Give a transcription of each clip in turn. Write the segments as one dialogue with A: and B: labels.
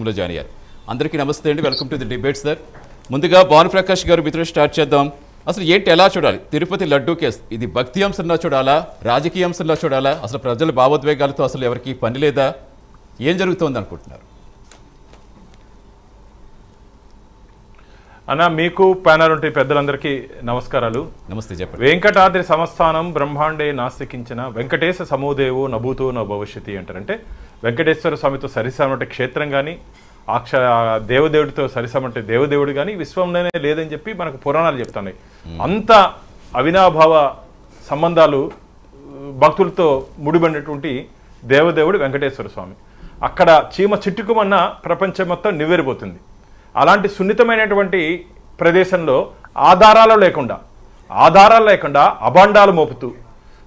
A: కార్యక్రమంలో జాయిన్ అయ్యారు. అందరికీ నమస్తే అండి, welcome to the debate sir. ముందుగా భానుప్రకాష్ గారు మీతో స్టార్ట్ చేద్దాం. అసలు ఏంటి, ఎలా చూడాలి తిరుపతి లడ్డూ కేసు? ఇది భక్తి అంశంలో చూడాలా, రాజకీయ అంశంలో చూడాలా? అసలు ప్రజల భావోద్వేగాలతో అసలు ఎవరికి పని లేదా? ఏం జరుగుతోంది అనుకుంటున్నారు?
B: అన్న, మీకు ప్యానల్ ఉంటే పెద్దలందరికీ నమస్కారాలు.
A: నమస్తే, చెప్పండి.
B: వెంకటాద్రి సంస్థానం బ్రహ్మాండే నాస్తికించిన వెంకటేశ సమూదేవో నభూతో న భవిష్యతి అంటారంటే వెంకటేశ్వర స్వామితో సరిసమంటే క్షేత్రం కానీ, దేవదేవుడితో సరిసమంటే దేవదేవుడు కానీ విశ్వంలోనే లేదని చెప్పి మనకు పురాణాలు చెప్తున్నాయి. అంత అవినాభావ సంబంధాలు భక్తులతో ముడిపడినటువంటి దేవదేవుడు వెంకటేశ్వర స్వామి. అక్కడ చీమ చిట్టుకుమన్న ప్రపంచం మొత్తం నివ్వెరిపోతుంది. అలాంటి సున్నితమైనటువంటి ప్రదేశంలో ఆధారాలు లేకుండా అభాండాలు మోపుతూ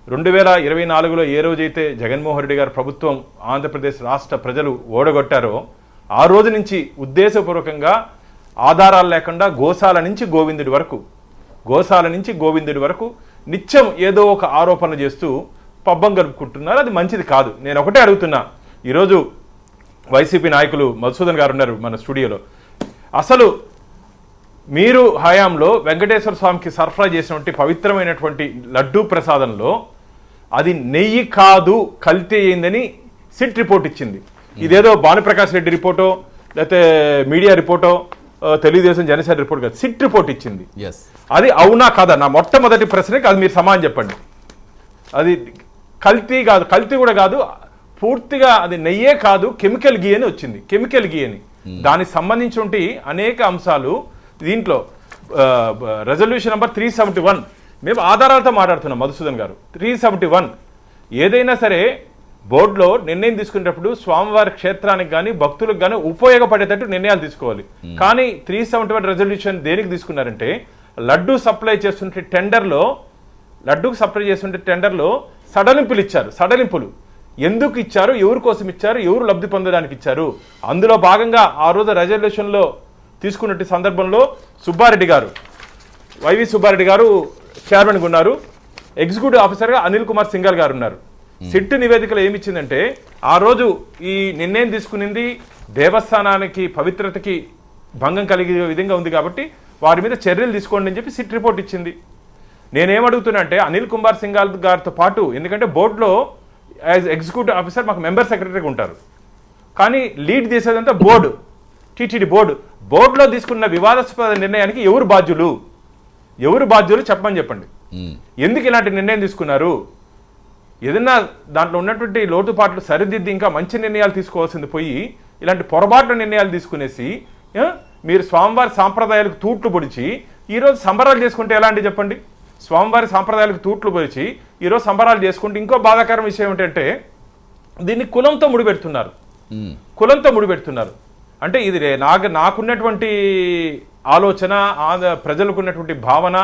B: 2024లో ఏ రోజైతే జగన్మోహన్ రెడ్డి గారు ప్రభుత్వం ఆంధ్రప్రదేశ్ రాష్ట్ర ప్రజలు ఓడగొట్టారో ఆ రోజు నుంచి ఉద్దేశపూర్వకంగా ఆధారాలు లేకుండా గోశాల నుంచి గోవిందుడి వరకు నిత్యం ఏదో ఒక ఆరోపణ చేస్తూ పబ్బం గడుపుకుంటున్నారు. అది మంచిది కాదు. నేను ఒకటే అడుగుతున్నా, ఈరోజు వైసీపీ నాయకులు మధుసూదన్ గారు ఉన్నారు మన స్టూడియోలో. అసలు మీరు హయాంలో వెంకటేశ్వర స్వామికి సరఫరా చేసినటువంటి పవిత్రమైనటువంటి లడ్డూ ప్రసాదంలో అది నెయ్యి కాదు, కల్తీ అయిందని సిట్ రిపోర్ట్ ఇచ్చింది. ఇదేదో భానుప్రకాష్ రెడ్డి రిపోర్టో లేకపోతే మీడియా రిపోర్టో తెలుగుదేశం జనసేన రిపోర్ట్ కాదు, సిట్ రిపోర్ట్ ఇచ్చింది. అది అవునా కాదా? నా మొట్టమొదటి ప్రశ్నకి అది మీరు సమాధానం చెప్పండి. అది కల్తీ కాదు, కల్తీ కూడా కాదు, పూర్తిగా అది నెయ్యే కాదు, కెమికల్ గీ అని వచ్చింది. కెమికల్ గీ అని దానికి సంబంధించి అనేక అంశాలు దీంట్లో రెజల్యూషన్ నెంబర్ 371 మేము ఆధారాలతో మాట్లాడుతున్నాం. మధుసూదన్ గారు 371 ఏదైనా సరే బోర్డులో నిర్ణయం తీసుకునేటప్పుడు స్వామివారి క్షేత్రానికి కానీ భక్తులకు కానీ ఉపయోగపడేటట్టు నిర్ణయాలు తీసుకోవాలి. కానీ 371 రెజల్యూషన్ దేనికి తీసుకున్నారంటే లడ్డూ సప్లై చేస్తుంటే టెండర్లో సడలింపులు ఇచ్చారు. సడలింపులు ఎందుకు ఇచ్చారు, ఎవరి కోసం ఇచ్చారు, ఎవరు లబ్ధి పొందడానికి ఇచ్చారు? అందులో భాగంగా ఆ రోజు రెజల్యూషన్లో తీసుకున్నట్టు సందర్భంలో వైవి సుబ్బారెడ్డి గారు చైర్మన్గా ఉన్నారు. ఎగ్జిక్యూటివ్ ఆఫీసర్గా అనిల్ కుమార్ సింఘాల్ గారు ఉన్నారు. సిట్ నివేదికలో ఏమిచ్చిందంటే ఆ రోజు ఈ నిర్ణయం తీసుకునింది దేవస్థానానికి పవిత్రతకి భంగం కలిగే విధంగా ఉంది కాబట్టి వారి మీద చర్యలు తీసుకోండి అని చెప్పి సిట్ రిపోర్ట్ ఇచ్చింది. నేనేమడుగుతున్నా అంటే అనిల్ కుమార్ సింఘాల్ గారితో పాటు, ఎందుకంటే బోర్డులో యాజ్ ఎగ్జిక్యూటివ్ ఆఫీసర్ మాకు మెంబర్ సెక్రటరీగా ఉంటారు, కానీ లీడ్ చేసేదంతా బోర్డు, టీటీడీ బోర్డులో తీసుకున్న వివాదాస్పద నిర్ణయానికి ఎవరు బాధ్యులు చెప్పండి. ఎందుకు ఇలాంటి నిర్ణయం తీసుకున్నారు? ఏదన్నా దాంట్లో ఉన్నటువంటి లోటుపాట్లు సరిదిద్ది ఇంకా మంచి నిర్ణయాలు తీసుకోవాల్సింది పోయి ఇలాంటి పొరపాట్ల నిర్ణయాలు తీసుకునేసి మీరు స్వామివారి సాంప్రదాయాలకు తూట్లు పొడిచి ఈరోజు సంబరాలు చేసుకుంటే ఎలా అండి చెప్పండి? స్వామివారి సాంప్రదాయాలకు తూట్లు పొడిచి ఈరోజు సంబరాలు చేసుకుంటే ఇంకో బాధాకరం విషయం ఏంటంటే దీన్ని కులంతో ముడిపెడుతున్నారు. అంటే ఇది నాకున్నటువంటి ఆలోచన, ప్రజలకున్నటువంటి భావన,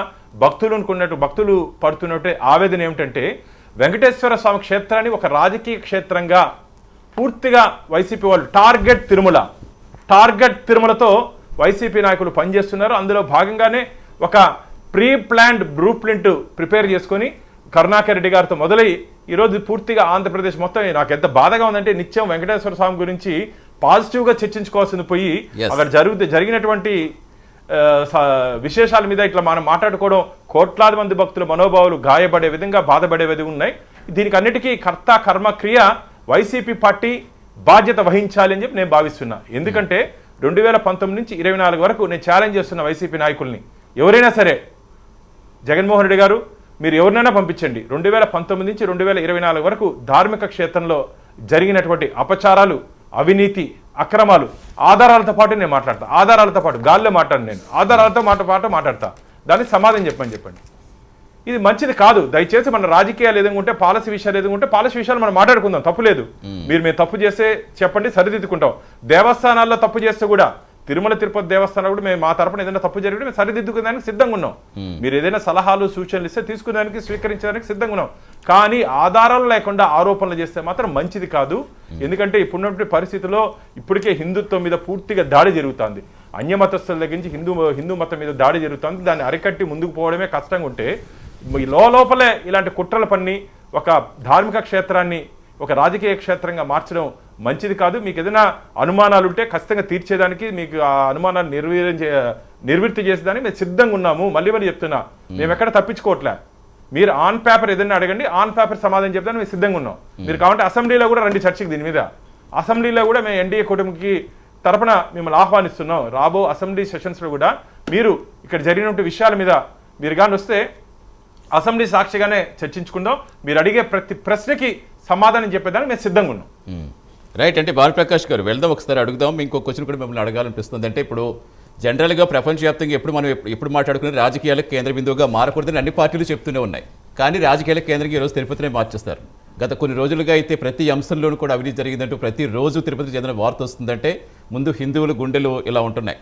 B: భక్తులు పడుతున్నట్టు ఆవేదన ఏమిటంటే వెంకటేశ్వర స్వామి క్షేత్రాన్ని ఒక రాజకీయ క్షేత్రంగా పూర్తిగా వైసీపీ వాళ్ళు టార్గెట్ తిరుమలతో వైసీపీ నాయకులు పనిచేస్తున్నారు. అందులో భాగంగానే ఒక pre planned blue print prepare చేసుకొని కరుణాకర్ రెడ్డి గారితో మొదలై ఈరోజు పూర్తిగా ఆంధ్రప్రదేశ్ మొత్తం నాకు ఎంత బాధగా ఉందంటే నిత్యం వెంకటేశ్వర స్వామి గురించి పాజిటివ్గా చర్చించుకోవాల్సింది పోయి అక్కడ జరిగినటువంటి విశేషాల మీద ఇట్లా మనం మాట్లాడుకోవడం కోట్లాది మంది భక్తుల మనోభావాలు గాయపడే విధంగా బాధపడే విధంగా ఉన్నాయి. దీనికి అన్నిటికీ కర్త కర్మ క్రియ వైసీపీ పార్టీ బాధ్యత వహించాలి అని చెప్పి నేను భావిస్తున్నా. ఎందుకంటే 2019 నుంచి 24 వరకు నేను ఛాలెంజ్ చేస్తున్న వైసీపీ నాయకుల్ని, ఎవరైనా సరే జగన్మోహన్ రెడ్డి గారు మీరు ఎవరినైనా పంపించండి, 2019 నుంచి 2024 వరకు ధార్మిక క్షేత్రంలో జరిగినటువంటి అపచారాలు, అవినీతి, అక్రమాలు ఆధారాలతో పాటు నేను మాట్లాడతా. ఆధారాలతో పాటు గాల్లో నేను ఆధారాలతో మాట్లాడతా. దానికి సమాధానం చెప్పండి. ఇది మంచిది కాదు. దయచేసి మన రాజకీయాలు ఏదైనా ఉంటే, పాలసీ విషయాలు ఏదైనా ఉంటే పాలసీ విషయాలు మనం మాట్లాడుకుందాం, తప్పులేదు. మేము తప్పు చేస్తే చెప్పండి, సరిదిద్దుకుంటాం. దేవస్థానాల్లో తప్పు చేస్తే కూడా, తిరుమల తిరుపతి దేవస్థానం కూడా మేము మా తరపున ఏదైనా తప్పు జరిగితే మేము సరిదిద్దుకునేదానికి సిద్ధంగా ఉన్నాం. మీరు ఏదైనా సలహాలు సూచనలు ఇస్తే తీసుకునేదానికి స్వీకరించడానికి సిద్ధంగా ఉన్నాం. కానీ ఆధారాలు లేకుండా ఆరోపణలు చేస్తే మాత్రం మంచిది కాదు. ఎందుకంటే ఇప్పుడున్నటువంటి పరిస్థితిలో ఇప్పటికే హిందుత్వం మీద పూర్తిగా దాడి జరుగుతుంది. అన్యమతస్థుల దగ్గర నుంచి హిందూ మతం మీద దాడి జరుగుతుంది. దాన్ని అరికట్టి ముందుకు పోవడమే కష్టంగా ఉంటే లోపలే ఇలాంటి కుట్రల పన్ని ఒక ధార్మిక క్షేత్రాన్ని ఒక రాజకీయ క్షేత్రంగా మార్చడం మంచిది కాదు. మీకు ఏదైనా అనుమానాలు ఉంటే ఖచ్చితంగా తీర్చేదానికి, మీకు ఆ అనుమానాలు నిర్వృత్తి చేసేదానికి మేము సిద్ధంగా ఉన్నాము. మళ్ళీ చెప్తున్నా, మేము ఎక్కడ తప్పించుకోవట్లే. మీరు ఆన్ పేపర్ ఏదైనా అడగండి, ఆన్ పేపర్ సమాధానం చెప్తాను, మేము సిద్ధంగా ఉన్నాం. మీరు కావాలంటే అసెంబ్లీలో కూడా రండి చర్చకి దీని మీద. అసెంబ్లీలో కూడా మేము ఎన్డీఏ కూటమికి తరపున మిమ్మల్ని ఆహ్వానిస్తున్నాం. రాబో అసెంబ్లీ సెషన్స్లో కూడా మీరు ఇక్కడ జరిగినటువంటి విషయాల మీద మీరు కానీ వస్తే అసెంబ్లీ సాక్షిగానే చర్చించుకుందాం. మీరు అడిగే ప్రతి ప్రశ్నకి సమాధానం చెప్పేదానికి మేము సిద్ధంగా ఉన్నాం.
A: రైట్. అంటే భానుప్రకాష్ గారు వెళ్దాం, ఒకసారి అడుగుదాం. ఇంకో క్వశ్చన్ కూడా మిమ్మల్ని అడగాలనిపిస్తుంది. అంటే ఇప్పుడు జనరల్గా ప్రపంచవ్యాప్తంగా ఎప్పుడు మాట్లాడుకునే రాజకీయాలకు కేంద్ర బిందువుగా మారకూడదని అన్ని పార్టీలు చెప్తూనే ఉన్నాయి. కానీ రాజకీయాలకు కేంద్రంగా ఈరోజు తిరుపతినే మార్చేస్తారు. గత కొన్ని రోజులుగా అయితే ప్రతి అంశంలోనూ కూడా అవినీతి జరిగిందంటూ ప్రతిరోజు తిరుపతి చెందిన వార్త వస్తుందంటే ముందు హిందువుల గుండెలు ఇలా ఉంటున్నాయి,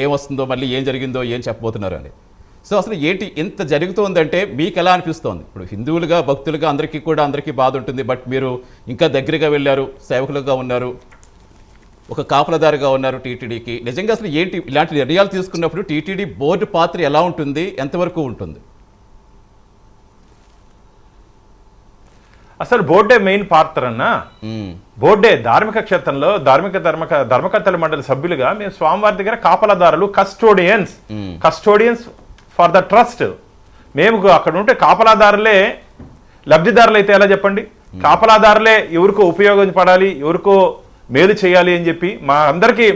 A: ఏం వస్తుందో, మళ్ళీ ఏం జరిగిందో, ఏం చెప్పబోతున్నారు అని. సో అసలు ఏంటి ఇంత జరుగుతోందంటే మీకు ఎలా అనిపిస్తోంది? ఇప్పుడు హిందువులుగా, భక్తులుగా అందరికీ బాధ ఉంటుంది. బట్ మీరు ఇంకా దగ్గరగా వెళ్ళారు, సేవకులుగా ఉన్నారు, ఒక కాపలదారుగా ఉన్నారు టీటీడీకి. నిజంగా అసలు ఏంటి ఇలాంటి నిర్ణయాలు తీసుకున్నప్పుడు టీటీడీ బోర్డు పాత్ర ఎలా ఉంటుంది, ఎంతవరకు ఉంటుంది?
B: అసలు బోర్డే మెయిన్ పాత్ర అన్నా. బోర్డే ధార్మిక క్షేత్రంలో ధర్మకర్తల మండలి సభ్యులుగా మేము స్వామివారి దగ్గర కాపలాదారులు, కస్టోడియన్స్ ఫర్ ద ట్రస్ట్. మేము అక్కడ ఉంటే కాపలాదారులే లబ్ధిదారులు అయితే ఎలా చెప్పండి? కాపలాదారులే ఎవరికో ఉపయోగపడాలి, ఎవరికో మేలు చేయాలి అని చెప్పి మా అందరికీ